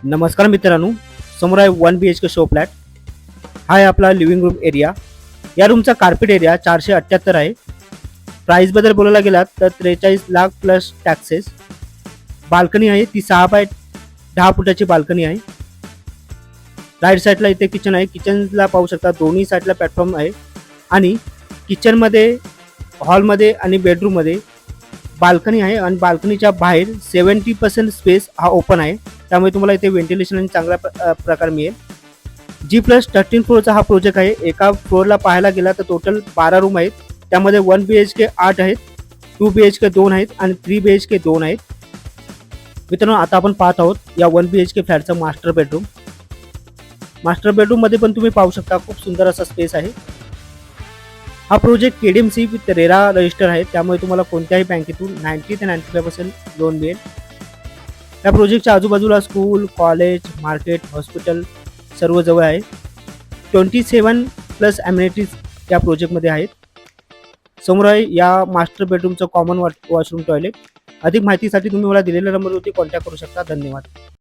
नमस्कार मित्रांनो, समोर आहे 1 BHK शो फ्लॅट. हा आहे आपला लिव्हिंग रूम एरिया. या रूमचा कार्पेट एरिया 478 आहे. प्राईसबद्दल बोलायला गेलात तर 43 लाख प्लस टॅक्सेस. बाल्कनी आहे ती 6 बाय 10 फुटाची बाल्कनी आहे. राईट साईडला इथे किचन आहे. किचनला पाहू शकता दोन्ही साईडला प्लॅटफॉर्म आहे आणि किचनमध्ये, हॉलमध्ये आणि बेडरूममध्ये बाल्कनी आहे आणि बाल्कनीच्या बाहेर 70% स्पेस हा ओपन आहे. त्यामुळे तुम्हाला इथे व्हेंटिलेशन आणि चांगला प्रकार मिळेल. G+13 फ्लोअरचा हा प्रोजेक्ट आहे. एका फ्लोअरला पाहायला गेला तर टोटल 12 रूम आहेत. त्यामध्ये 1 BHK 8 आहेत, 2 BHK 2 आहेत आणि 3 BHK 2 आहेत. मित्रांनो, आता आपण पाहत आहोत या 1 BHK फ्लॅटचा मास्टर बेडरूम. मास्टर बेडरूममध्ये पण तुम्ही पाहू शकता खूप सुंदर असा स्पेस आहे. हा project KDMC with RERA register आहे. त्यामुळे तुम्हाला कोणत्याही बँकेतून 90 ते 95% लोन मिळेल. या प्रोजेक्टच्या आजूबाजूला स्कूल, कॉलेज, मार्केट, हॉस्पिटल सर्व जवळ आहे. 27+ अम्युनिटीज या प्रोजेक्टमध्ये आहेत. समोर आहे या मास्टर बेडरूमचं कॉमन वॉशरूम टॉयलेट. अधिक माहितीसाठी तुम्ही मला दिलेल्या नंबरवरती कॉन्टॅक्ट करू शकता. धन्यवाद.